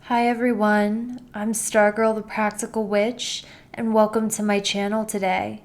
Hi everyone, I'm Stargirl the Practical Witch, and welcome to my channel today.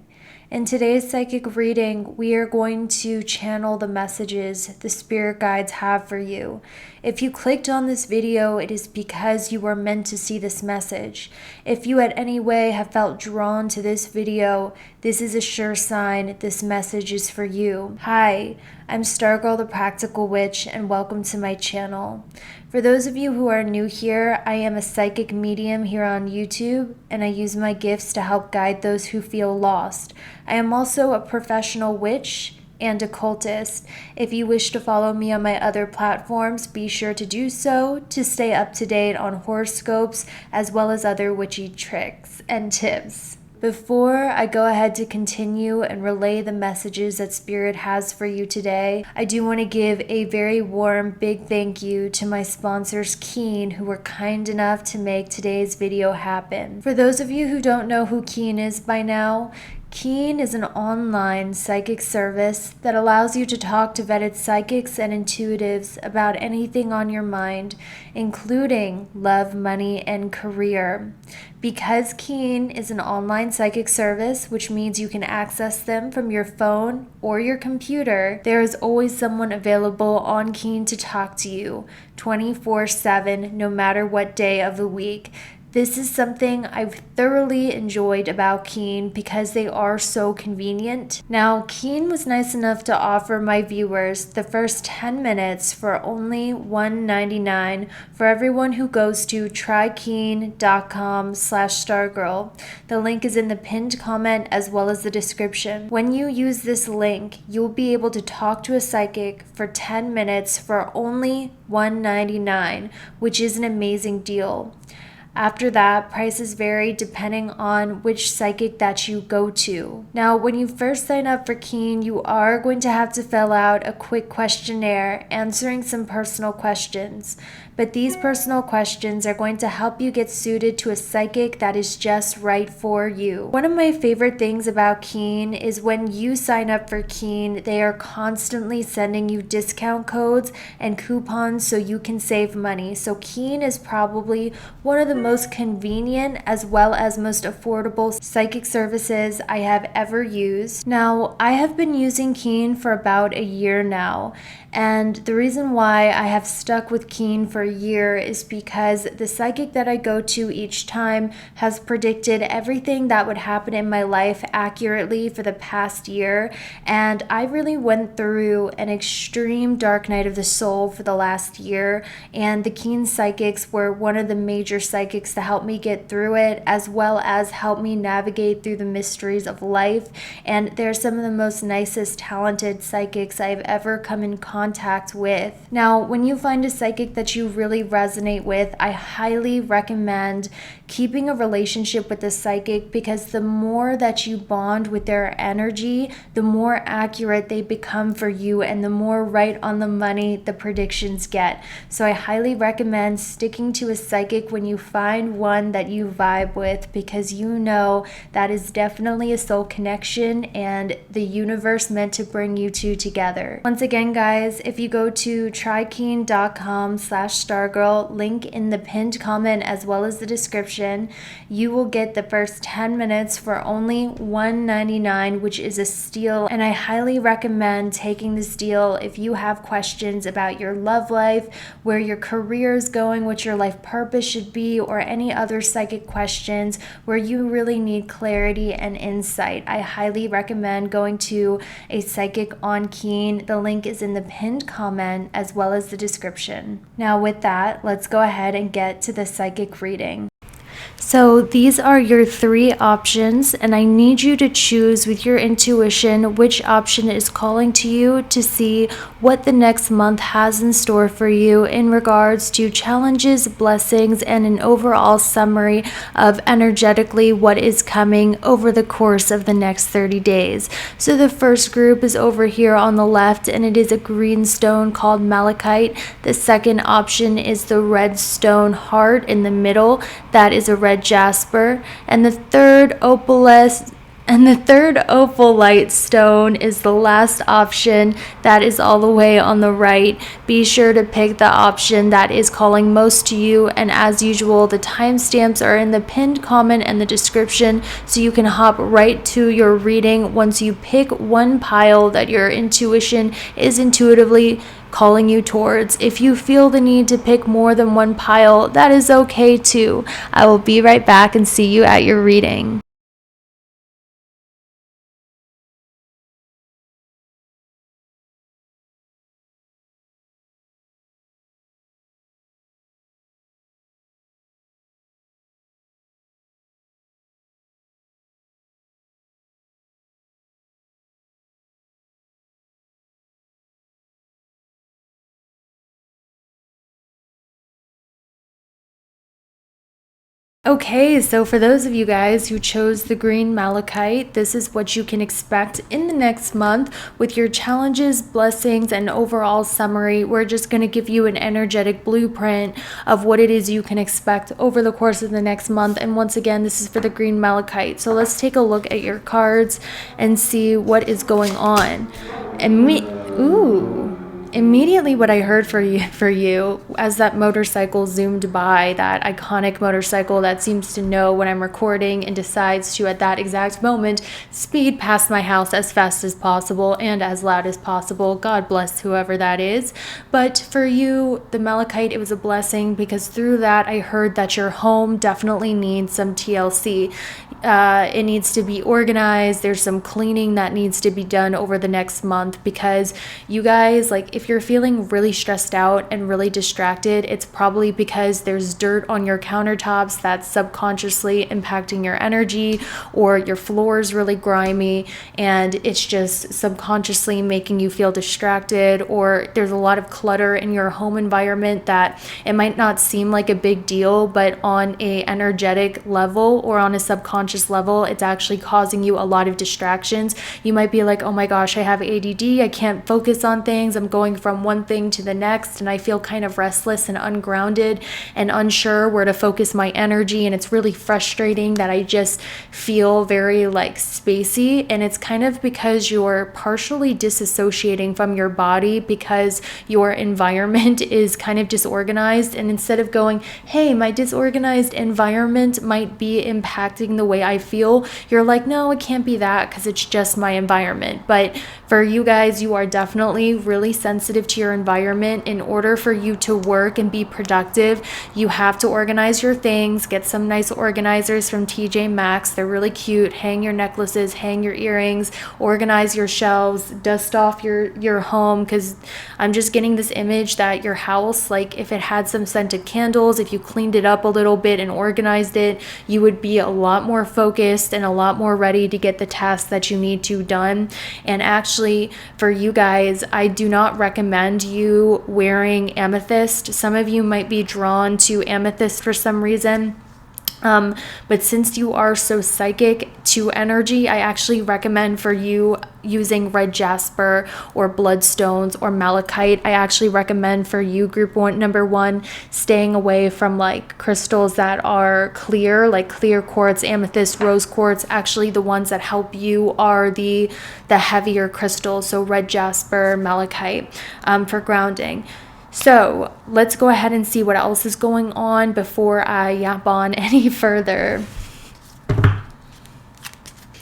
In today's psychic reading, we are going to channel the messages the spirit guides have for you. If you clicked on this video, it is because you were meant to see this message. If you at any way have felt drawn to this video, this is a sure sign this message is for you. Hi, I'm Stargirl the Practical Witch, and welcome to my channel. For those of you who are new here, I am a psychic medium here on YouTube, and I use my gifts to help guide those who feel lost. I am also a professional witch and occultist. If you wish to follow me on my other platforms, be sure to do so to stay up to date on horoscopes as well as other witchy tricks and tips. Before I go ahead to continue and relay the messages that Spirit has for you today, I do want to give a very warm, big thank you to my sponsors, Keen, who were kind enough to make today's video happen. For those of you who don't know who Keen is by now, Keen is an online psychic service that allows you to talk to vetted psychics and intuitives about anything on your mind, including love, money, and career. Because Keen is an online psychic service, which means you can access them from your phone or your computer, there is always someone available on Keen to talk to you 24/7, no matter what day of the week. This is something I've thoroughly enjoyed about Keen because they are so convenient. Now, Keen was nice enough to offer my viewers the first 10 minutes for only $1.99 for everyone who goes to trykeen.com/stargirl. The link is in the pinned comment as well as the description. When you use this link, you'll be able to talk to a psychic for 10 minutes for only $1.99, which is an amazing deal. After that, prices vary depending on which psychic that you go to. Now, when you first sign up for Keen, you are going to have to fill out a quick questionnaire answering some personal questions. But these personal questions are going to help you get suited to a psychic that is just right for you. One of my favorite things about Keen is when you sign up for Keen, they are constantly sending you discount codes and coupons so you can save money. So Keen is probably one of the most convenient as well as most affordable psychic services I have ever used. Now, I have been using Keen for about a year now, and the reason why I have stuck with Keen for a year is because the psychic that I go to each time has predicted everything that would happen in my life accurately for the past year, and I really went through an extreme dark night of the soul for the last year, and the Keen psychics were one of the major psychics to help me get through it, as well as help me navigate through the mysteries of life. And they're some of the most nicest, talented psychics I've ever come in contact with. Now, when you find a psychic that you really resonate with, I highly recommend keeping a relationship with the psychic, because the more that you bond with their energy, the more accurate they become for you and the more right on the money the predictions get. So I highly recommend sticking to a psychic when you find one that you vibe with, because you know that is definitely a soul connection and the universe meant to bring you two together. Once again, guys, if you go to trykeen.com/stargirl, link in the pinned comment as well as the description, you will get the first 10 minutes for only $1.99, which is a steal, and I highly recommend taking this deal if you have questions about your love life, where your career is going, what your life purpose should be, or any other psychic questions where you really need clarity and insight. I highly recommend going to a psychic on Keen. The link is in the pinned comment as well as the description. Now with that, let's go ahead and get to the psychic reading. So these are your three options, and I need you to choose with your intuition which option is calling to you to see what the next month has in store for you in regards to challenges, blessings, and an overall summary of energetically what is coming over the course of the next 30 days. So the first group is over here on the left, and it is a green stone called malachite. The second option is the red stone heart in the middle. That is a red jasper. And the third opalescent And the third opalite stone is the last option that is all the way on the right. Be sure to pick the option that is calling most to you. And as usual, the timestamps are in the pinned comment and the description, so you can hop right to your reading once you pick one pile that your intuition is intuitively calling you towards. If you feel the need to pick more than one pile, that is okay too. I will be right back and see you at your reading. Okay, so for those of you guys who chose the green malachite, this is what you can expect in the next month with your challenges, blessings, and overall summary. We're just going to give you an energetic blueprint of what it is you can expect over the course of the next month. And once again, this is for the green malachite. So let's take a look at your cards and see what is going on. Immediately what I heard for you as that motorcycle zoomed by, that iconic motorcycle that seems to know when I'm recording and decides to, at that exact moment, speed past my house as fast as possible and as loud as possible. God bless whoever that is. But for you, the malachite, it was a blessing, because through that I heard that your home definitely needs some TLC. It needs to be organized. There's some cleaning that needs to be done over the next month, because you guys, like, if you're feeling really stressed out and really distracted, it's probably because there's dirt on your countertops that's subconsciously impacting your energy, or your floor is really grimy and it's just subconsciously making you feel distracted, or there's a lot of clutter in your home environment that it might not seem like a big deal, but on a energetic level or on a subconscious level, it's actually causing you a lot of distractions. You might be like, oh my gosh, I have ADD, I can't focus on things, I'm going from one thing to the next, and I feel kind of restless and ungrounded and unsure where to focus my energy, and it's really frustrating that I just feel very like spacey. And it's kind of because you're partially disassociating from your body because your environment is kind of disorganized, and instead of going, hey, my disorganized environment might be impacting the way I feel, you're like, no, it can't be that because it's just my environment. But for you guys, you are definitely really sensitive to your environment. In order for you to work and be productive, you have to organize your things. Get some nice organizers from TJ Maxx. They're really cute. Hang your necklaces, hang your earrings, organize your shelves, dust off your home, because I'm just getting this image that your house, like if it had some scented candles, if you cleaned it up a little bit and organized it, you would be a lot more focused and a lot more ready to get the tasks that you need to done. And actually, for you guys, I do not recommend you wearing amethyst. Some of you might be drawn to amethyst for some reason. But since you are so psychic to energy, I actually recommend for you using red jasper or bloodstones or malachite. I actually recommend for you, number one, staying away from like crystals that are clear, like clear quartz, amethyst, rose quartz. Actually, the ones that help you are the heavier crystals, so red jasper, malachite, for grounding. So let's go ahead and see what else is going on before I yap on any further.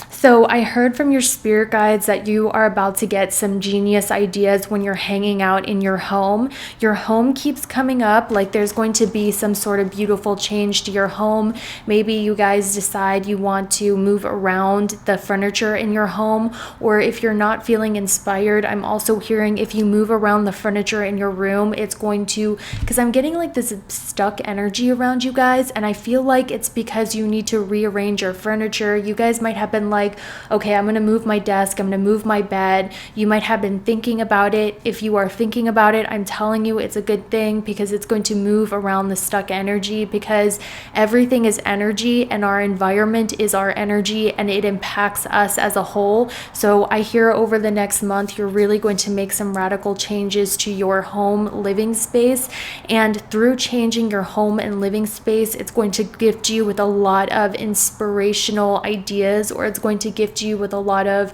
So I heard from your spirit guides that you are about to get some genius ideas when you're hanging out in your home. Your home keeps coming up, like there's going to be some sort of beautiful change to your home. Maybe you guys decide you want to move around the furniture in your home, or if you're not feeling inspired, I'm also hearing if you move around the furniture in your room, it's going to, because I'm getting like this stuck energy around you guys, and I feel like it's because you need to rearrange your furniture. You guys might have been like, okay, I'm going to move my desk, I'm going to move my bed. You might have been thinking about it. If you are thinking about it, I'm telling you it's a good thing, because it's going to move around the stuck energy, because everything is energy and our environment is our energy and it impacts us as a whole. So I hear over the next month, you're really going to make some radical changes to your home living space. And through changing your home and living space, it's going to gift you with a lot of inspirational ideas, or it's going going to gift you with a lot of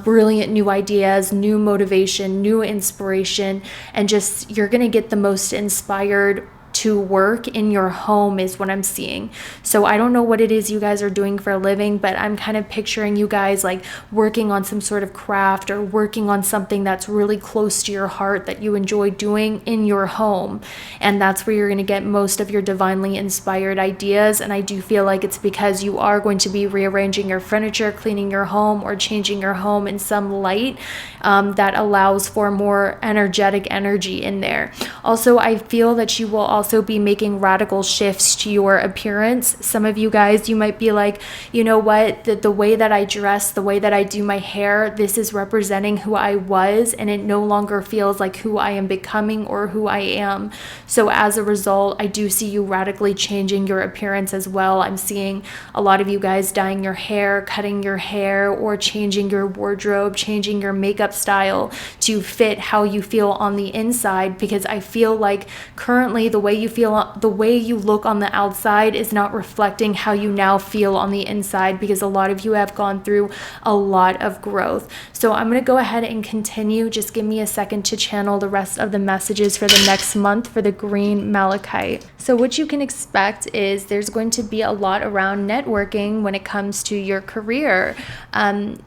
brilliant new ideas, new motivation, new inspiration, and just you're going to get the most inspired to work in your home is what I'm seeing. So I don't know what it is you guys are doing for a living, but I'm kind of picturing you guys like working on some sort of craft or working on something that's really close to your heart that you enjoy doing in your home. And that's where you're going to get most of your divinely inspired ideas. And I do feel like it's because you are going to be rearranging your furniture, cleaning your home, or changing your home in some light that allows for more energetic energy in there. Also, I feel that you will also be making radical shifts to your appearance. Some of you guys, you might be like, you know what, the way that I dress, the way that I do my hair, this is representing who I was, and it no longer feels like who I am becoming or who I am. So as a result, I do see you radically changing your appearance as well. I'm seeing a lot of you guys dyeing your hair, cutting your hair, or changing your wardrobe, changing your makeup style to fit how you feel on the inside, because I feel like currently the way you look on the outside is not reflecting how you now feel on the inside, because a lot of you have gone through a lot of growth. So I'm going to go ahead and continue. Just give me a second to channel the rest of the messages for the next month for the green malachite. So what you can expect is there's going to be a lot around networking when it comes to your career.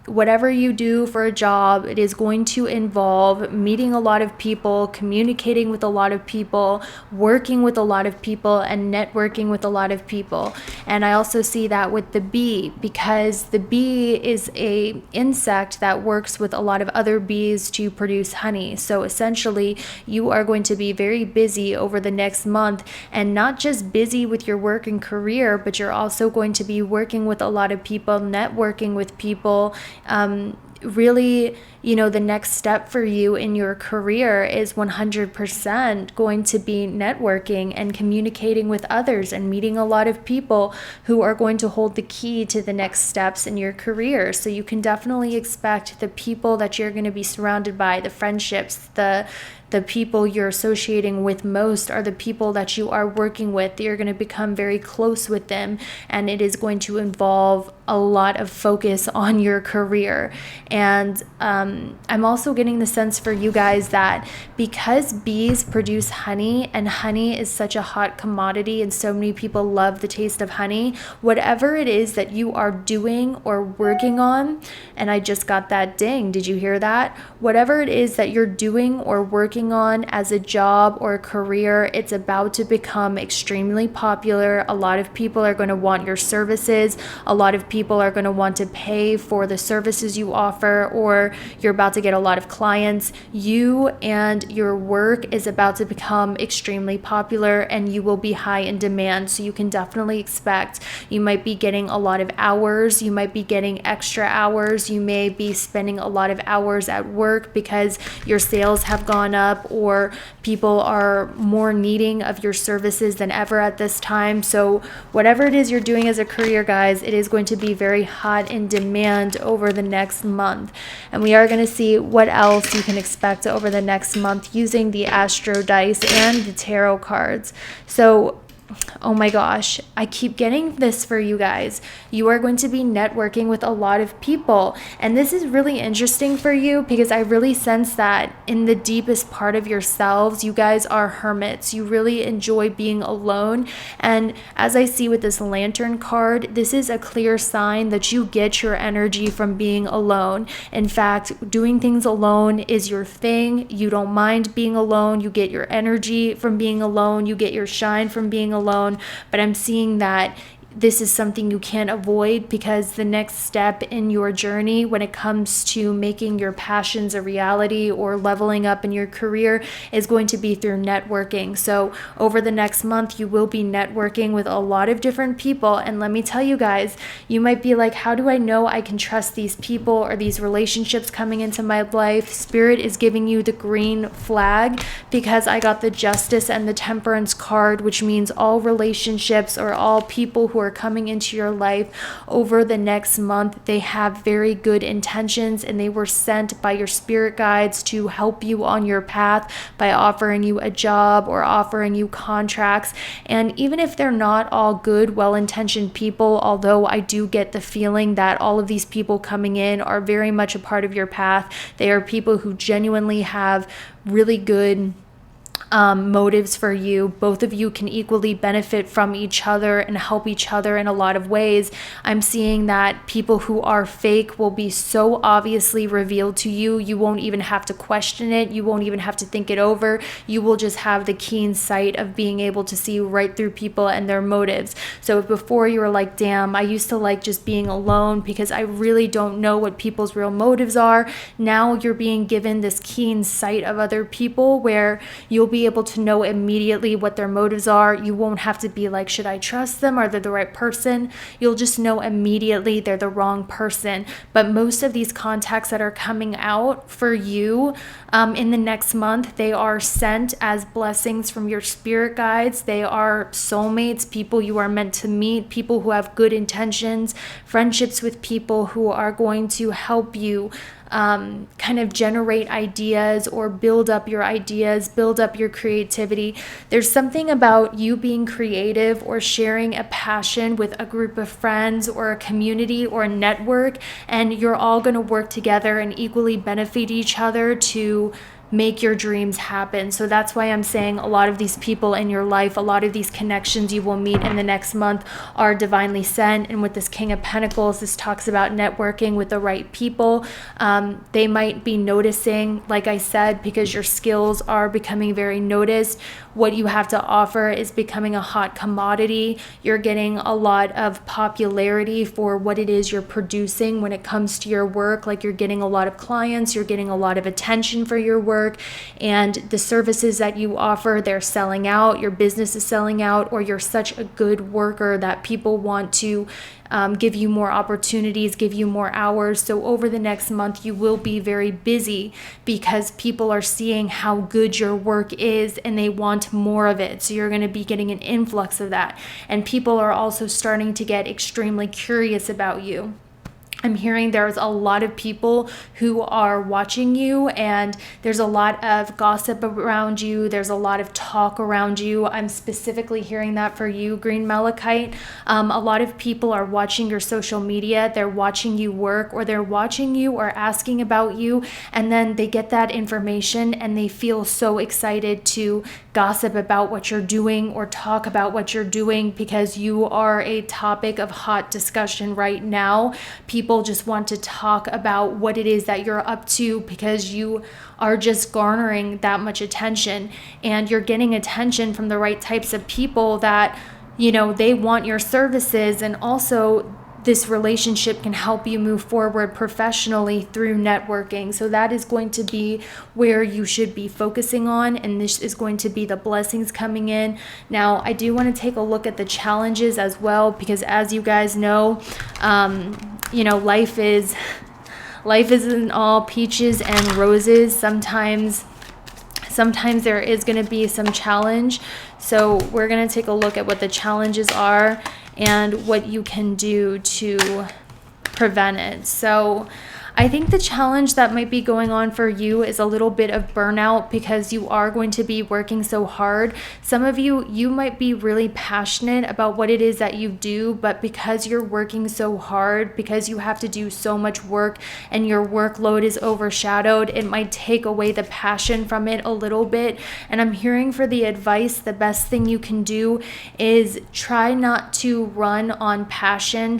Whatever you do for a job, it is going to involve meeting a lot of people, communicating with a lot of people, working with a lot of people, and networking with a lot of people. And I also see that with the bee, because the bee is a insect that works with a lot of other bees to produce honey. So essentially, you are going to be very busy over the next month, and not just busy with your work and career, but you're also going to be working with a lot of people, networking with people. Really, the next step for you in your career is 100% going to be networking and communicating with others and meeting a lot of people who are going to hold the key to the next steps in your career. So you can definitely expect the people that you're going to be surrounded by, the friendships, the people you're associating with most are the people that you are working with. You're going to become very close with them, and it is going to involve a lot of focus on your career. And I'm also getting the sense for you guys that because bees produce honey, and honey is such a hot commodity and so many people love the taste of honey, whatever it is that you are doing or working on, and I just got that ding, did you hear that? Whatever it is that you're doing or working on as a job or a career, it's about to become extremely popular. A lot of people are going to want your services. A lot of people are going to want to pay for the services you offer, or you're about to get a lot of clients. You and your work is about to become extremely popular, and you will be high in demand. So you can definitely expect you might be getting a lot of hours. You might be getting extra hours. You may be spending a lot of hours at work because your sales have gone up, or people are more needing of your services than ever at this time. So whatever it is you're doing as a career, guys, it is going to be very hot in demand over the next month. And we are going to see what else you can expect over the next month using the Astro Dice and the tarot cards. So oh my gosh, I keep getting this for you guys. You are going to be networking with a lot of people. And this is really interesting for you because I really sense that in the deepest part of yourselves, you guys are hermits. You really enjoy being alone. And as I see with this lantern card, this is a clear sign that you get your energy from being alone. In fact, doing things alone is your thing. You don't mind being alone. You get your energy from being alone. You get your shine from being alone. But I'm seeing that this is something you can't avoid, because the next step in your journey when it comes to making your passions a reality or leveling up in your career is going to be through networking. So over the next month, you will be networking with a lot of different people. And let me tell you guys, you might be like, how do I know I can trust these people or these relationships coming into my life? Spirit is giving you the green flag because I got the Justice and the Temperance card, which means all relationships or all people who are are coming into your life over the next month, they have very good intentions, and they were sent by your spirit guides to help you on your path by offering you a job or offering you contracts. And even if they're not all good, well-intentioned people, although I do get the feeling that all of these people coming in are very much a part of your path, they are people who genuinely have really good motives for you. Both of you can equally benefit from each other and help each other in a lot of ways. I'm seeing that people who are fake will be so obviously revealed to you. You won't even have to question it. You won't even have to think it over. You will just have the keen sight of being able to see right through people and their motives. So if before you were like, damn, I used to like just being alone because I really don't know what people's real motives are, now you're being given this keen sight of other people where you'll be able to know immediately what their motives are. You won't have to be like, should I trust them? Are they the right person? You'll just know immediately they're the wrong person. But most of these contacts that are coming out for you in the next month, they are sent as blessings from your spirit guides. They are soulmates, people you are meant to meet, people who have good intentions, friendships with people who are going to help you kind of generate ideas or build up your ideas, build up your creativity. There's something about you being creative or sharing a passion with a group of friends or a community or a network, and you're all going to work together and equally benefit each other to make your dreams happen. So that's why I'm saying a lot of these people in your life, a lot of these connections you will meet in the next month are divinely sent. And with this King of Pentacles, this talks about networking with the right people. They might be noticing, like I said, because your skills are becoming very noticed. What you have to offer is becoming a hot commodity. You're getting a lot of popularity for what it is you're producing when it comes to your work. Like you're getting a lot of clients, you're getting a lot of attention for your work. And the services that you offer, they're selling out, your business is selling out, or you're such a good worker that people want to give you more opportunities, give you more hours. So over the next month, you will be very busy because people are seeing how good your work is and they want more of it. So you're going to be getting an influx of that. And people are also starting to get extremely curious about you. I'm hearing there's a lot of people who are watching you, and there's a lot of gossip around you. There's a lot of talk around you. I'm specifically hearing that for you, Green Malachite. A lot of people are watching your social media. They're watching you work, or they're watching you or asking about you, and then they get that information and they feel so excited to gossip about what you're doing or talk about what you're doing because you are a topic of hot discussion right now. People just want to talk about what it is that you're up to because you are just garnering that much attention, and you're getting attention from the right types of people that, you know, they want your services. And also this relationship can help you move forward professionally through networking. So that is going to be where you should be focusing on, and this is going to be the blessings coming in. Now, I do want to take a look at the challenges as well, because as you guys know, life isn't all peaches and roses. Sometimes there is going to be some challenge. So we're going to take a look at what the challenges are and what you can do to prevent it. So I think the challenge that might be going on for you is a little bit of burnout because you are going to be working so hard. Some of you might be really passionate about what it is that you do, but because you're working so hard, because you have to do so much work and your workload is overshadowed, it might take away the passion from it a little bit. And I'm hearing for the advice, the best thing you can do is try not to run on passion.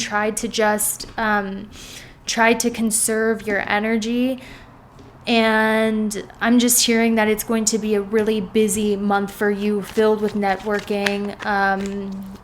Try to conserve your energy. And I'm just hearing that it's going to be a really busy month for you, filled with networking.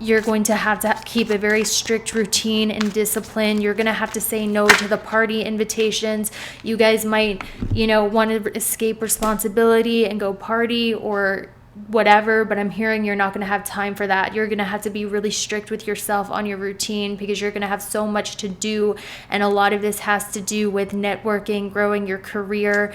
You're going to have to keep a very strict routine and discipline. You're going to have to say no to the party invitations. You guys might, want to escape responsibility and go party or whatever, but I'm hearing you're not going to have time for that. You're going to have to be really strict with yourself on your routine because you're going to have so much to do, and a lot of this has to do with networking, growing your career,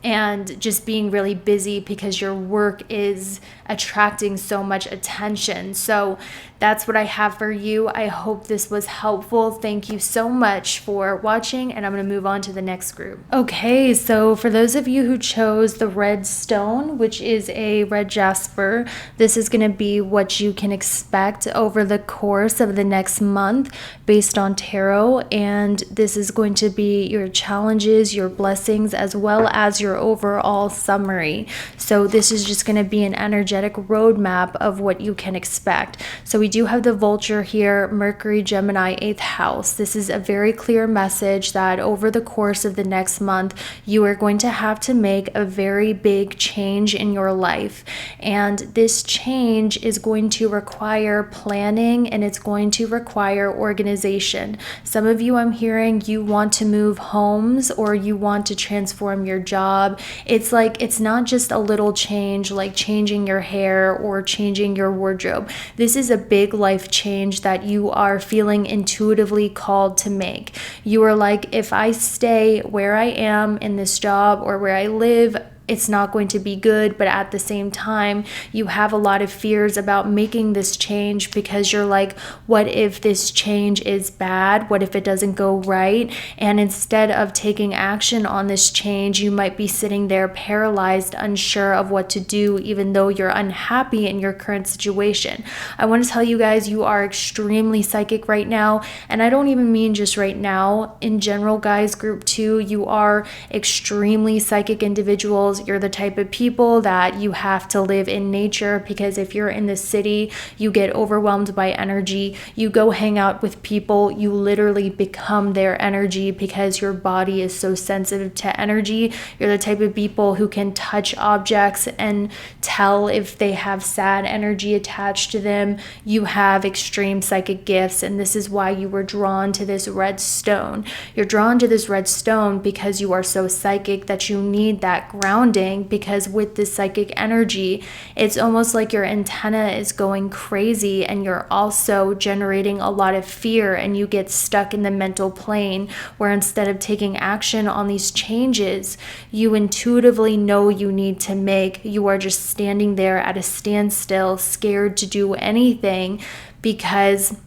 and just being really busy because your work is attracting so much attention. So that's what I have for you. I hope this was helpful. Thank you so much for watching, and I'm going to move on to the next group. Okay, so for those of you who chose the red stone, which is a red jasper, this is going to be what you can expect over the course of the next month based on tarot, and this is going to be your challenges, your blessings, as well as your overall summary. So this is just going to be an energetic roadmap of what you can expect. So we do have the vulture here, Mercury, Gemini, 8th house. This is a very clear message that over the course of the next month, you are going to have to make a very big change in your life. And this change is going to require planning, and it's going to require organization. Some of you, I'm hearing, you want to move homes or you want to transform your job. It's like, it's not just a little change like changing your hair or changing your wardrobe. This is a big life change that you are feeling intuitively called to make. You are like, if I stay where I am in this job or where I live, it's not going to be good. But at the same time, you have a lot of fears about making this change because you're like, what if this change is bad? What if it doesn't go right? And instead of taking action on this change, you might be sitting there paralyzed, unsure of what to do, even though you're unhappy in your current situation. I want to tell you guys, you are extremely psychic right now. And I don't even mean just right now. In general, guys, group 2, you are extremely psychic individuals. You're the type of people that you have to live in nature, because if you're in the city, you get overwhelmed by energy. You go hang out with people, you literally become their energy because your body is so sensitive to energy. You're the type of people who can touch objects and tell if they have sad energy attached to them. You have extreme psychic gifts, and this is why you were drawn to this red stone. You're drawn to this red stone because you are so psychic that you need that grounding, because with this psychic energy, it's almost like your antenna is going crazy and you're also generating a lot of fear, and you get stuck in the mental plane where instead of taking action on these changes you intuitively know you need to make, you are just standing there at a standstill, scared to do anything because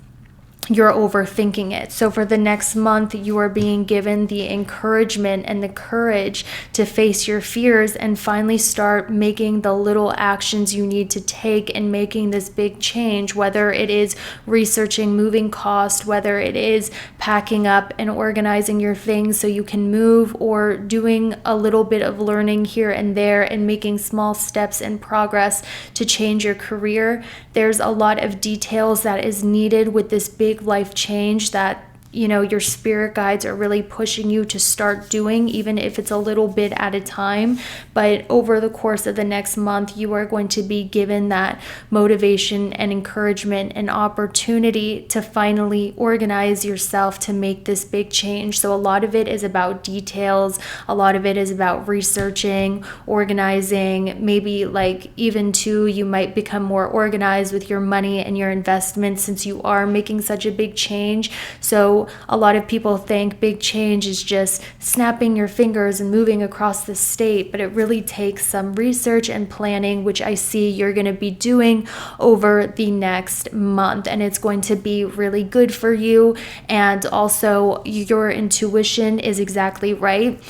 you're overthinking it. So for the next month, you are being given the encouragement and the courage to face your fears and finally start making the little actions you need to take in making this big change, whether it is researching moving cost, whether it is packing up and organizing your things so you can move, or doing a little bit of learning here and there and making small steps in progress to change your career. There's a lot of details that is needed with this big life change that, you know, your spirit guides are really pushing you to start doing, even if it's a little bit at a time. But over the course of the next month, you are going to be given that motivation and encouragement and opportunity to finally organize yourself to make this big change. So a lot of it is about details. A lot of it is about researching, organizing, maybe like even too, you might become more organized with your money and your investments since you are making such a big change. So a lot of people think big change is just snapping your fingers and moving across the state, but it really takes some research and planning, which I see you're going to be doing over the next month, and it's going to be really good for you. And also, your intuition is exactly right.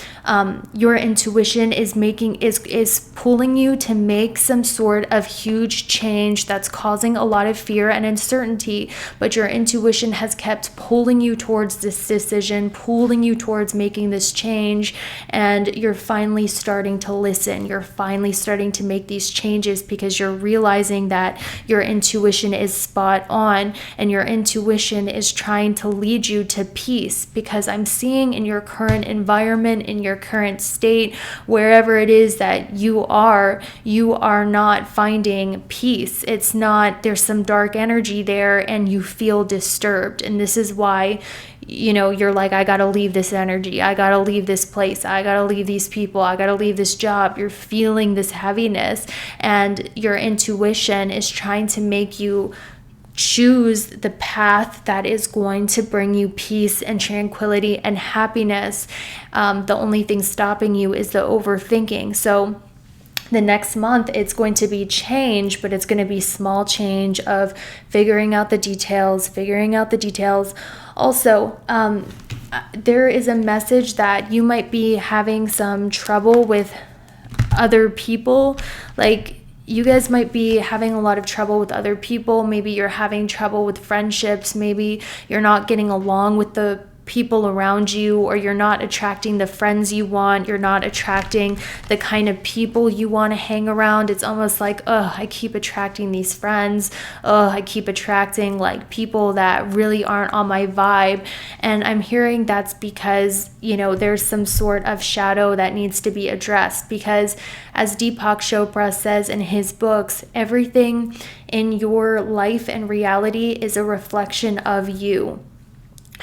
Your intuition is pulling you to make some sort of huge change that's causing a lot of fear and uncertainty, but your intuition has kept pulling you towards this decision, pulling you towards making this change, and you're finally starting to listen. You're finally starting to make these changes because you're realizing that your intuition is spot on, and your intuition is trying to lead you to peace, because I'm seeing in your current environment, in your current state, wherever it is that you are not finding peace. It's not, there's some dark energy there and you feel disturbed. And this is why, you know, you're like, I gotta leave this energy, I gotta leave this place, I gotta leave these people, I gotta leave this job. You're feeling this heaviness, and your intuition is trying to make you choose the path that is going to bring you peace and tranquility and happiness. The only thing stopping you is the overthinking. So the next month, it's going to be change, but it's going to be small change of figuring out the details. Also, there is a message that you might be having some trouble with other people. Like, you guys might be having a lot of trouble with other people. Maybe you're having trouble with friendships. Maybe you're not getting along with the people around you, or you're not attracting the friends you want. You're not attracting the kind of people you want to hang around. It's almost like, I keep attracting these friends. I keep attracting like people that really aren't on my vibe. And I'm hearing that's because, there's some sort of shadow that needs to be addressed, because as Deepak Chopra says in his books, everything in your life and reality is a reflection of you.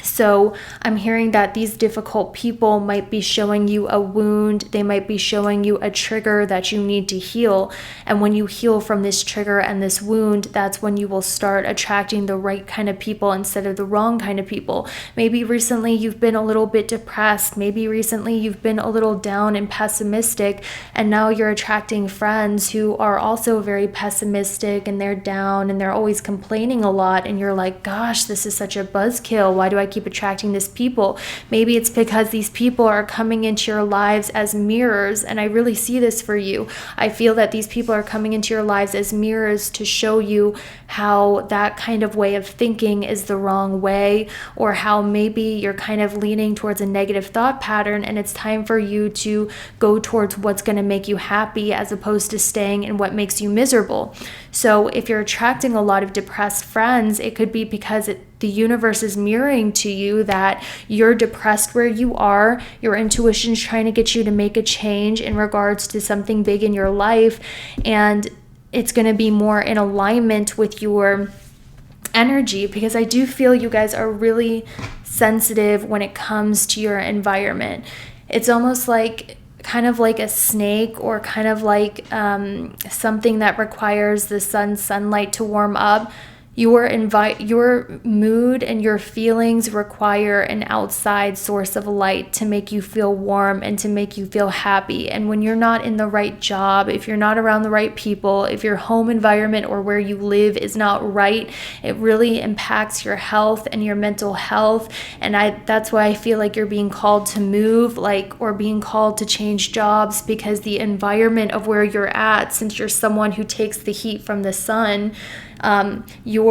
So I'm hearing that these difficult people might be showing you a wound. They might be showing you a trigger that you need to heal. And when you heal from this trigger and this wound, that's when you will start attracting the right kind of people instead of the wrong kind of people. Maybe recently you've been a little bit depressed. Maybe recently you've been a little down and pessimistic, and now you're attracting friends who are also very pessimistic, and they're down and they're always complaining a lot. And you're like, gosh, this is such a buzzkill. Why do I keep attracting these people? Maybe it's because these people are coming into your lives as mirrors, and I really see this for you. I feel that these people are coming into your lives as mirrors to show you how that kind of way of thinking is the wrong way, or how maybe you're kind of leaning towards a negative thought pattern, and it's time for you to go towards what's going to make you happy as opposed to staying in what makes you miserable. So if you're attracting a lot of depressed friends, it could be because the universe is mirroring to you that you're depressed where you are. Your intuition is trying to get you to make a change in regards to something big in your life, and it's going to be more in alignment with your energy, because I do feel you guys are really sensitive when it comes to your environment. It's almost like kind of like a snake, or kind of like something that requires the sunlight to warm up. Your mood and your feelings require an outside source of light to make you feel warm and to make you feel happy. And when you're not in the right job, if you're not around the right people, if your home environment or where you live is not right, it really impacts your health and your mental health. And that's why I feel like you're being called to move, or being called to change jobs, because the environment of where you're at, since you're someone who takes the heat from the sun, your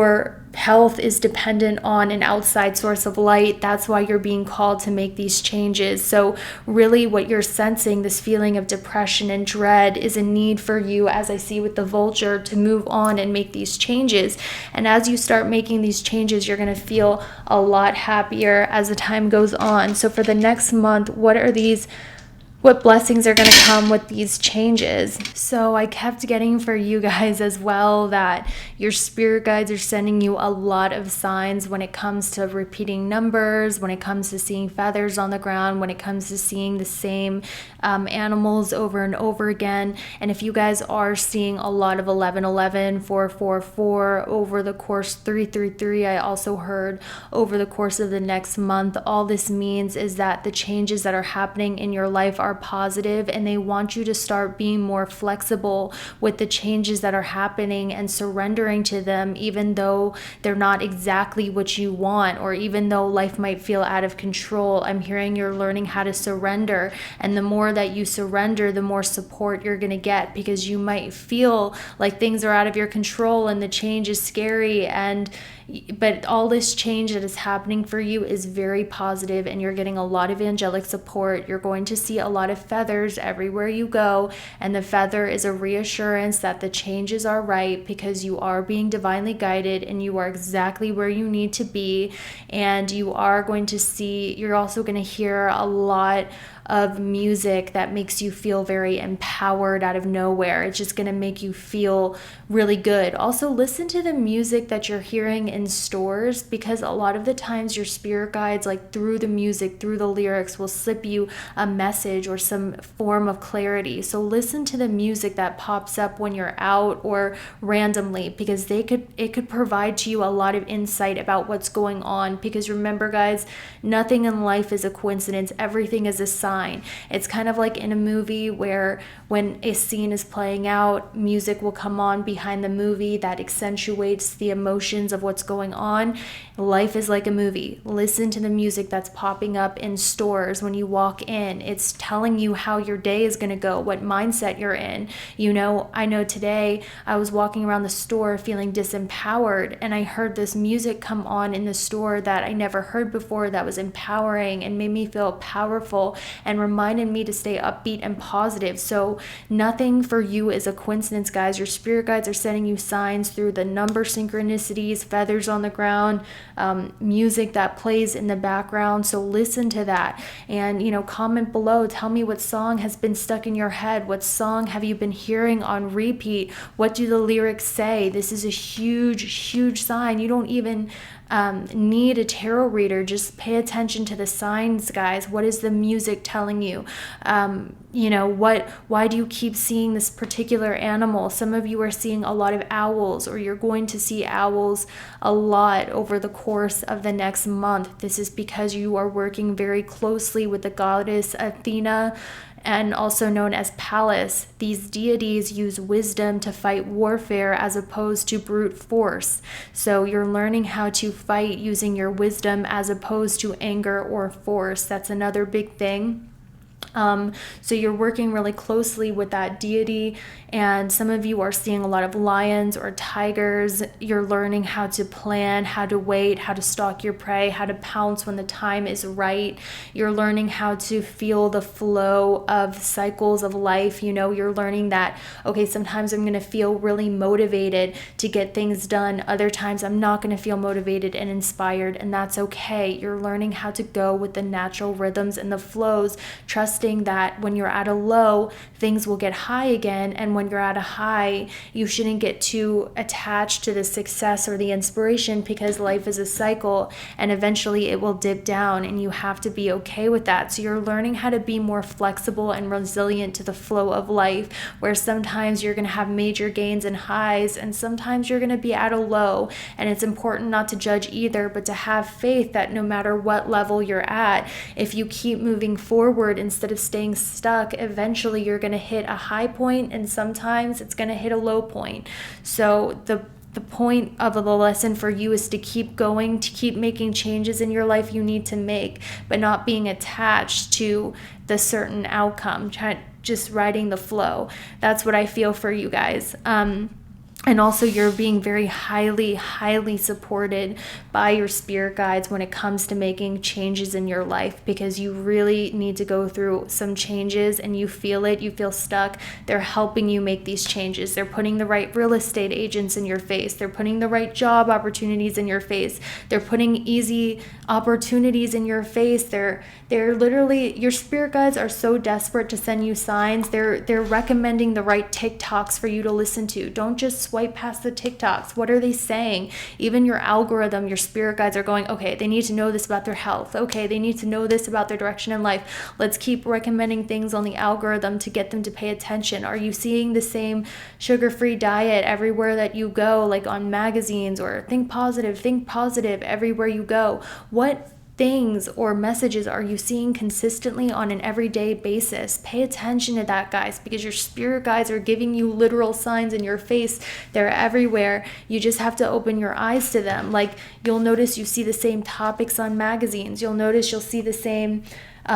health is dependent on an outside source of light. That's why you're being called to make these changes. So really what you're sensing, this feeling of depression and dread, is a need for you, as I see with the vulture, to move on and make these changes. And as you start making these changes, you're going to feel a lot happier as the time goes on. So for the next month, what blessings are going to come with these changes? So I kept getting for you guys as well that your spirit guides are sending you a lot of signs when it comes to repeating numbers, when it comes to seeing feathers on the ground, when it comes to seeing the same animals over and over again. And if you guys are seeing a lot of 1111, 444 over the course, 333, I also heard over the course of the next month, all this means is that the changes that are happening in your life are positive, and they want you to start being more flexible with the changes that are happening and surrendering to them, even though they're not exactly what you want, or even though life might feel out of control. I'm hearing you're learning how to surrender, and the more that you surrender, the more support you're going to get, because you might feel like things are out of your control and the change is scary, but all this change that is happening for you is very positive, and you're getting a lot of angelic support. You're going to see a lot of feathers everywhere you go, and the feather is a reassurance that the changes are right, because you are being divinely guided and you are exactly where you need to be. And you're also going to hear a lot of music that makes you feel very empowered out of nowhere. It's just going to make you feel really good. Also, listen to the music that you're hearing in stores, because a lot of the times your spirit guides, like through the music, through the lyrics, will slip you a message knowledge or some form of clarity. So listen to the music that pops up when you're out or randomly, because it could provide to you a lot of insight about what's going on. Because remember, guys, nothing in life is a coincidence. Everything is a sign. It's kind of like in a movie where when a scene is playing out, music will come on behind the movie that accentuates the emotions of what's going on. Life is like a movie. Listen to the music that's popping up in stores when you walk in. It's telling you how your day is going to go, what mindset you're in. I know today I was walking around the store feeling disempowered, and I heard this music come on in the store that I never heard before, that was empowering and made me feel powerful and reminded me to stay upbeat and positive. So nothing for you is a coincidence, guys. Your spirit guides are sending you signs through the number synchronicities, feathers on the ground, music that plays in the background. So listen to that, and comment below. Tell me what song has been stuck in your head. What song have you been hearing on repeat? What do the lyrics say? This is a huge sign. You don't even need a tarot reader. Just pay attention to the signs, guys. What is the music telling you? Why do you keep seeing this particular animal? Some of you are seeing a lot of owls, or you're going to see owls a lot over the course of the next month. This is because you are working very closely with the goddess Athena, and also known as Pallas. These deities use wisdom to fight warfare as opposed to brute force. So you're learning how to fight using your wisdom as opposed to anger or force. That's another big thing. So you're working really closely with that deity, and some of you are seeing a lot of lions or tigers. You're learning how to plan, how to wait, how to stalk your prey, how to pounce when the time is right. You're learning how to feel the flow of cycles of life. You're learning that, okay, sometimes I'm going to feel really motivated to get things done. Other times I'm not going to feel motivated and inspired, and that's okay. You're learning how to go with the natural rhythms and the flows, trusting that when you're at a low, things will get high again, and when you're at a high, you shouldn't get too attached to the success or the inspiration, because life is a cycle and eventually it will dip down, and you have to be okay with that. So you're learning how to be more flexible and resilient to the flow of life, where sometimes you're going to have major gains and highs, and sometimes you're going to be at a low. And it's important not to judge either, but to have faith that no matter what level you're at, if you keep moving forward instead of staying stuck, eventually you're going to hit a high point, and sometimes it's going to hit a low point. So the point of the lesson for you is to keep going, to keep making changes in your life you need to make, but not being attached to the certain outcome, just riding the flow. That's what I feel for you guys. And also, you're being very highly supported by your spirit guides when it comes to making changes in your life, because you really need to go through some changes, and you feel stuck. They're helping you make these changes. They're putting the right real estate agents in your face. They're putting the right job opportunities in your face. They're putting easy opportunities in your face. They're literally, your spirit guides are so desperate to send you signs. They're recommending the right TikToks for you to listen to. Don't just swipe past the TikToks. What are they saying? Even your algorithm, your spirit guides are going, okay, they need to know this about their health. Okay, they need to know this about their direction in life. Let's keep recommending things on the algorithm to get them to pay attention. Are you seeing the same sugar-free diet everywhere that you go, like on magazines, or think positive everywhere you go? What things or messages are you seeing consistently on an everyday basis? Pay attention to that, guys, because your spirit guides are giving you literal signs in your face. They're everywhere. You just have to open your eyes to them. Like, you'll notice you see the same topics on magazines. You'll see the same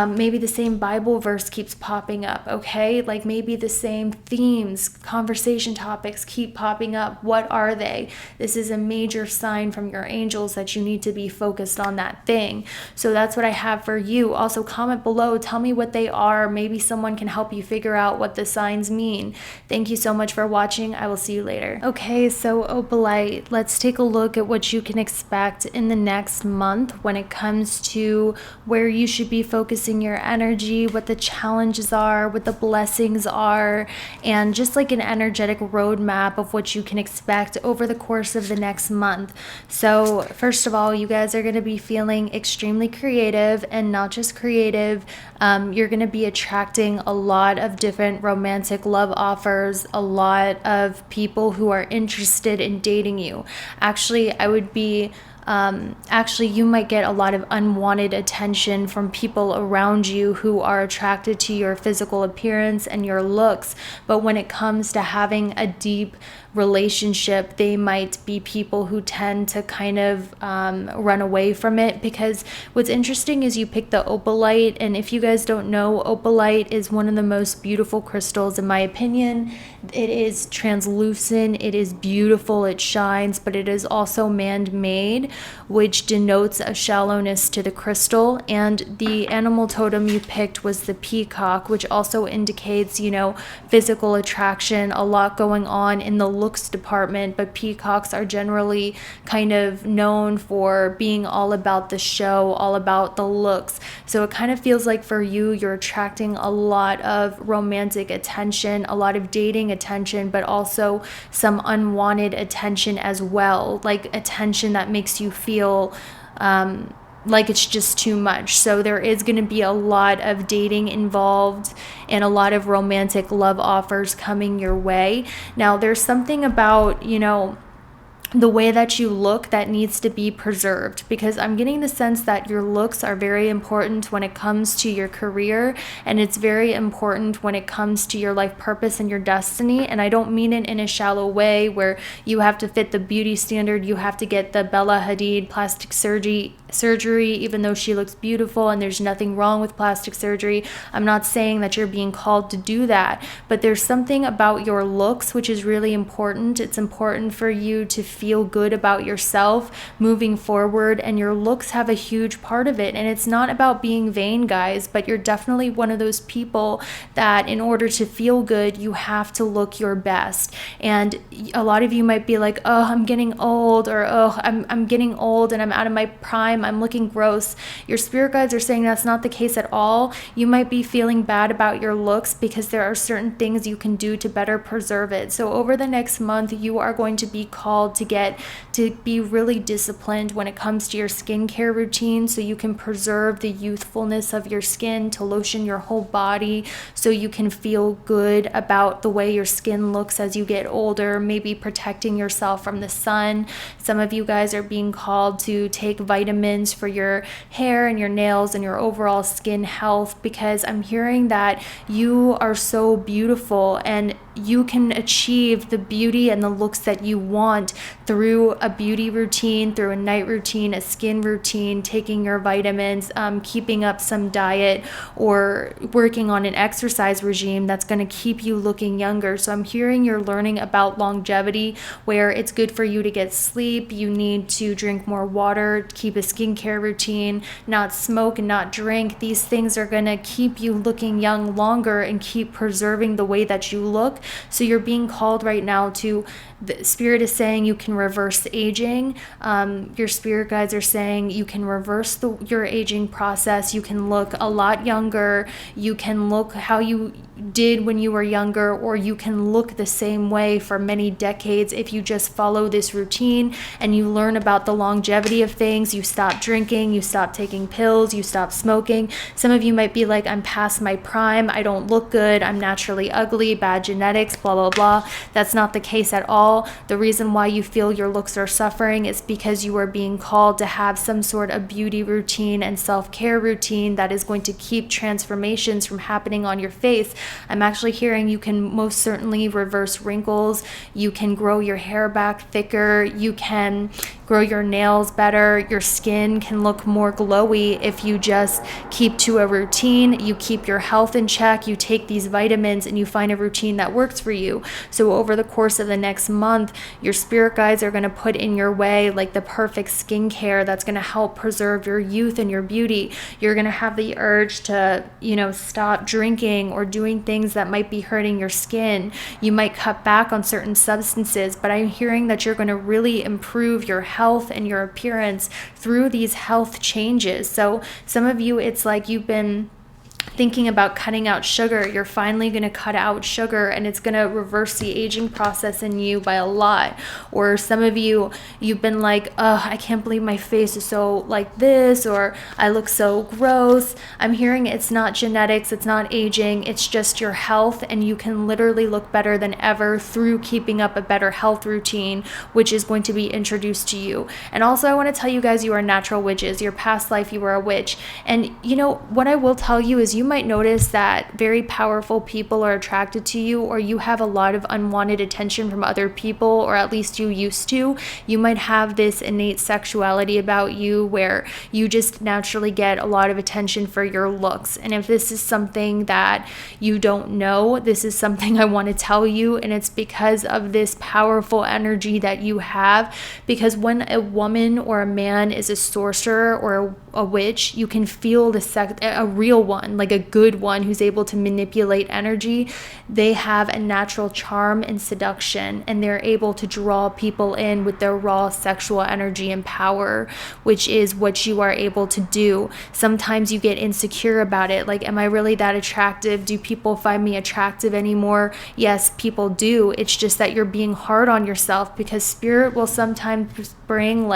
maybe the same Bible verse keeps popping up, okay? Like maybe the same themes, conversation topics keep popping up. What are they? This is a major sign from your angels that you need to be focused on that thing. So that's what I have for you. Also, comment below. Tell me what they are. Maybe someone can help you figure out what the signs mean. Thank you so much for watching. I will see you later. Okay, so Opalite, let's take a look at what you can expect in the next month when it comes to where you should be focusing focusing your energy, what the challenges are, what the blessings are, and just like an energetic roadmap of what you can expect over the course of the next month. So first of all, you guys are going to be feeling extremely creative, and not just creative. You're going to be attracting a lot of different romantic love offers, a lot of people who are interested in dating you. Actually, you might get a lot of unwanted attention from people around you who are attracted to your physical appearance and your looks. But when it comes to having a deep relationship, they might be people who tend to kind of run away from it, because what's interesting is you pick the opalite, and if you guys don't know, opalite is one of the most beautiful crystals in my opinion. It is translucent, it is beautiful, it shines, but it is also man-made, which denotes a shallowness to the crystal. And the animal totem you picked was the peacock, which also indicates, physical attraction, a lot going on in the looks department. But peacocks are generally kind of known for being all about the show, all about the looks. So it kind of feels like for you, you're attracting a lot of romantic attention, a lot of dating attention, but also some unwanted attention as well, like attention that makes you feel like it's just too much. So there is going to be a lot of dating involved and a lot of romantic love offers coming your way. Now, there's something about, the way that you look that needs to be preserved, because I'm getting the sense that your looks are very important when it comes to your career, and it's very important when it comes to your life purpose and your destiny. And I don't mean it in a shallow way where you have to fit the beauty standard, you have to get the Bella Hadid plastic surgery, even though she looks beautiful, and there's nothing wrong with plastic surgery. I'm not saying that you're being called to do that, but there's something about your looks which is really important. It's important for you to feel good about yourself moving forward, and your looks have a huge part of it. And it's not about being vain, guys, but you're definitely one of those people that in order to feel good, you have to look your best. And a lot of you might be like, oh, I'm getting old, or oh, I'm getting old and I'm out of my prime, I'm looking gross. Your spirit guides are saying that's not the case at all. You might be feeling bad about your looks because there are certain things you can do to better preserve it. So over the next month, you are going to be called to be really disciplined when it comes to your skincare routine, so you can preserve the youthfulness of your skin, to lotion your whole body so you can feel good about the way your skin looks as you get older, maybe protecting yourself from the sun. Some of you guys are being called to take vitamins for your hair and your nails and your overall skin health, because I'm hearing that you are so beautiful and you can achieve the beauty and the looks that you want through a beauty routine, through a night routine, a skin routine, taking your vitamins, keeping up some diet, or working on an exercise regime that's going to keep you looking younger. So I'm hearing you're learning about longevity, where it's good for you to get sleep, you need to drink more water, keep a skincare routine, not smoke and not drink. These things are going to keep you looking young longer and keep preserving the way that you look. So you're being called right now to, the spirit is saying you can reverse aging. Your spirit guides are saying you can reverse your aging process. You can look a lot younger. You can look how you did when you were younger, or you can look the same way for many decades if you just follow this routine and you learn about the longevity of things. You stop drinking, you stop taking pills, you stop smoking. Some of you might be like, I'm past my prime, I don't look good, I'm naturally ugly, bad genetics, blah, blah, blah. That's not the case at all. The reason why you feel your looks are suffering is because you are being called to have some sort of beauty routine and self-care routine that is going to keep transformations from happening on your face. I'm actually hearing you can most certainly reverse wrinkles. You can grow your hair back thicker. You can grow your nails better. Your skin can look more glowy if you just keep to a routine. You keep your health in check. You take these vitamins and you find a routine that works for you. So over the course of the next month, your spirit guides are going to put in your way like the perfect skincare that's going to help preserve your youth and your beauty. You're going to have the urge to, stop drinking or doing things that might be hurting your skin. You might cut back on certain substances, but I'm hearing that you're going to really improve your health and your appearance through these health changes. So some of you, it's like you've been thinking about cutting out sugar. You're finally going to cut out sugar, and it's going to reverse the aging process in you by a lot. Or some of you, you've been like, oh, I can't believe my face is so like this, or I look so gross. I'm hearing it's not genetics, it's not aging, it's just your health, and you can literally look better than ever through keeping up a better health routine, which is going to be introduced to you. And also, I want to tell you guys, you are natural witches. Your past life, you were a witch. And what I will tell you is you might notice that very powerful people are attracted to you, or you have a lot of unwanted attention from other people, or at least you used to. You might have this innate sexuality about you where you just naturally get a lot of attention for your looks. And if this is something that you don't know, this is something I want to tell you, and it's because of this powerful energy that you have. Because when a woman or a man is a sorcerer or a witch, you can feel a real one, like a good one who's able to manipulate energy. They have a natural charm and seduction, and they're able to draw people in with their raw sexual energy and power, which is what you are able to do. Sometimes you get insecure about it, like, am I really that attractive? Do people find me attractive anymore? Yes, people do. It's just that you're being hard on yourself, because spirit will sometimes bring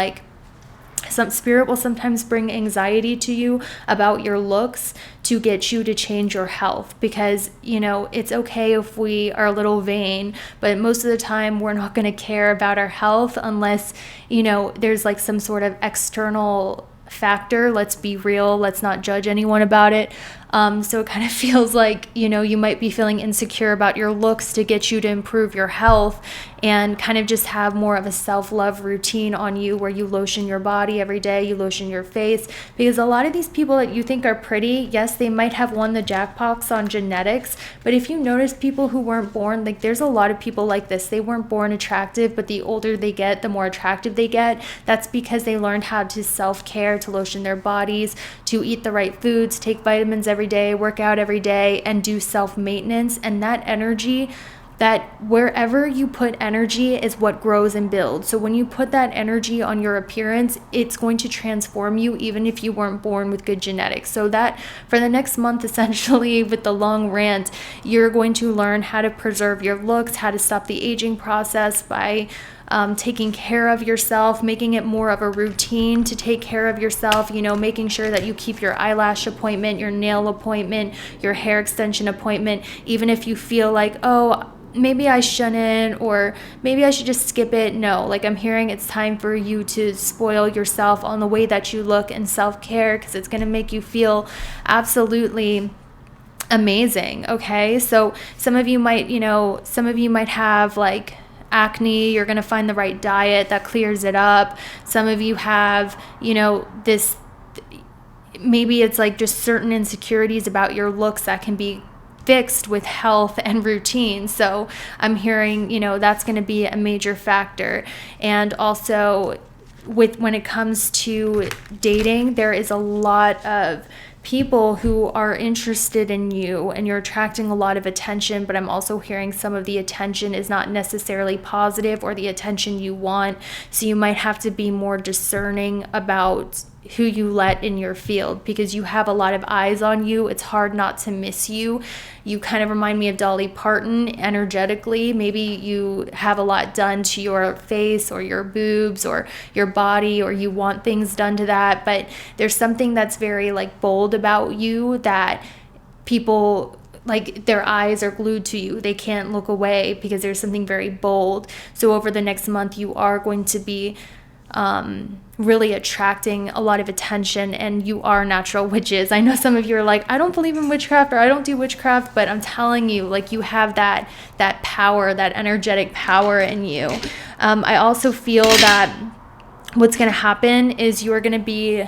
anxiety to you about your looks to get you to change your health. Because it's okay if we are a little vain, but most of the time we're not going to care about our health unless there's like some sort of external factor. Let's be real, let's not judge anyone about it. So it kind of feels like you might be feeling insecure about your looks to get you to improve your health, and kind of just have more of a self-love routine on you where you lotion your body every day, you lotion your face. Because a lot of these people that you think are pretty, yes, they might have won the jackpots on genetics, but if you notice people who weren't born, like, there's a lot of people like this. They weren't born attractive, but the older they get, the more attractive they get. That's because they learned how to self-care, to lotion their bodies, to eat the right foods, take vitamins every day, work out every day, and do self-maintenance. And that energy, that wherever you put energy is what grows and builds. So when you put that energy on your appearance, it's going to transform you, even if you weren't born with good genetics. So that for the next month, essentially, with the long rant, you're going to learn how to preserve your looks, how to stop the aging process by taking care of yourself, making it more of a routine to take care of yourself, making sure that you keep your eyelash appointment, your nail appointment, your hair extension appointment, even if you feel like, oh, maybe I shouldn't, or maybe I should just skip it. No, like, I'm hearing it's time for you to spoil yourself on the way that you look and self-care, because it's going to make you feel absolutely amazing. Okay. So some of you might have like acne. You're going to find the right diet that clears it up. Some of you have, this, maybe it's like just certain insecurities about your looks that can be fixed with health and routine. So I'm hearing, that's going to be a major factor. And also when it comes to dating, there is a lot of people who are interested in you, and you're attracting a lot of attention, but I'm also hearing some of the attention is not necessarily positive or the attention you want. So you might have to be more discerning about who you let in your field, because you have a lot of eyes on you. It's hard not to miss you. You kind of remind me of Dolly Parton energetically. Maybe you have a lot done to your face or your boobs or your body, or you want things done to that, but there's something that's very like bold about you that people, like, their eyes are glued to you. They can't look away because there's something very bold. So over the next month, you are going to be really attracting a lot of attention, and you are natural witches. I know some of you are like, I don't believe in witchcraft, or I don't do witchcraft, but I'm telling you, like, you have that power, that energetic power in you. I also feel that what's going to happen is you are going to be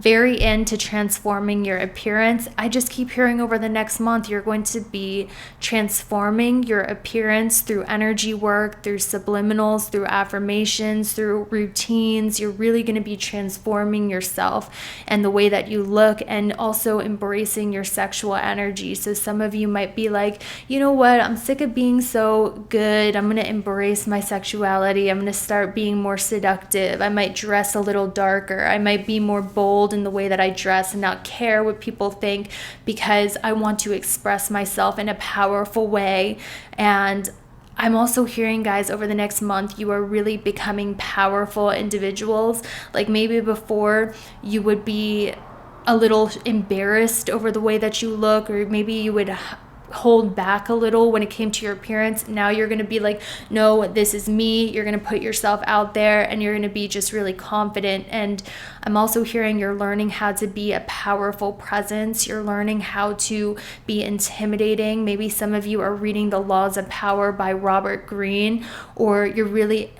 very into transforming your appearance. I just keep hearing over the next month, you're going to be transforming your appearance through energy work, through subliminals, through affirmations, through routines. You're really going to be transforming yourself and the way that you look, and also embracing your sexual energy. So some of you might be like, you know what, I'm sick of being so good. I'm going to embrace my sexuality. I'm going to start being more seductive. I might dress a little darker. I might be more bold in the way that I dress and not care what people think, because I want to express myself in a powerful way. And I'm also hearing, guys, over the next month, you are really becoming powerful individuals. Like maybe before you would be a little embarrassed over the way that you look, or maybe you would hold back a little when it came to your appearance. Now you're going to be like, no, this is me. You're going to put yourself out there, and you're going to be just really confident. And I'm also hearing you're learning how to be a powerful presence. You're learning how to be intimidating. Maybe some of you are reading The Laws of Power by Robert Greene, or you're really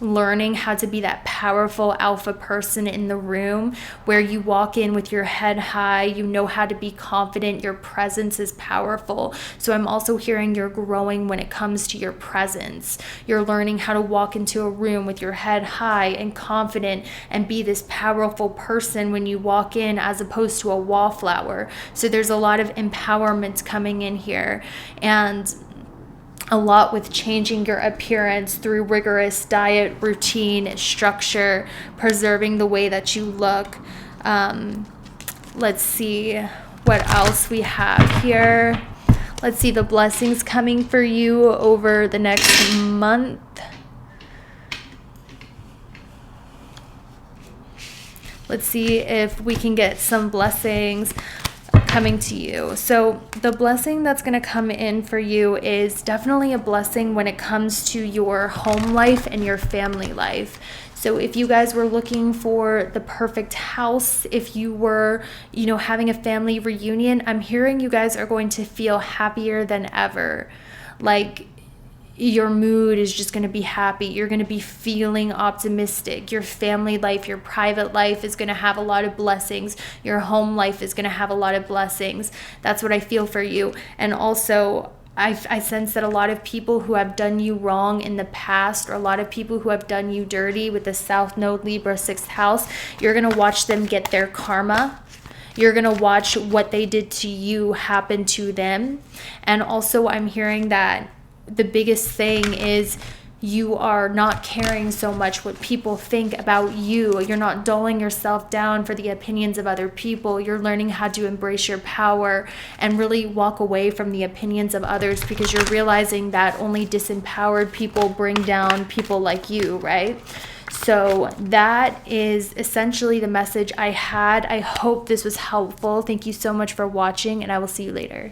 learning how to be that powerful alpha person in the room, where you walk in with your head high, you know how to be confident, your presence is powerful. So I'm also hearing you're growing when it comes to your presence. You're learning how to walk into a room with your head high and confident and be this powerful person when you walk in, as opposed to a wallflower. So there's a lot of empowerment coming in here, and a lot with changing your appearance through rigorous diet, routine, structure, preserving the way that you look. Let's see what else we have here. Let's see the blessings coming for you over the next month. Let's see if we can get some blessings coming to you. So the blessing that's going to come in for you is definitely a blessing when it comes to your home life and your family life. So if you guys were looking for the perfect house, if you were, having a family reunion, I'm hearing you guys are going to feel happier than ever. Like, your mood is just going to be happy. You're going to be feeling optimistic. Your family life, your private life is going to have a lot of blessings. Your home life is going to have a lot of blessings. That's what I feel for you. And also, I sense that a lot of people who have done you wrong in the past, or a lot of people who have done you dirty with the South Node, Libra, 6th house, you're going to watch them get their karma. You're going to watch what they did to you happen to them. And also, I'm hearing that the biggest thing is you are not caring so much what people think about you. You're not dulling yourself down for the opinions of other people. You're learning how to embrace your power and really walk away from the opinions of others, because you're realizing that only disempowered people bring down people like you, right? So that is essentially the message I had. I hope this was helpful. Thank you so much for watching, and I will see you later.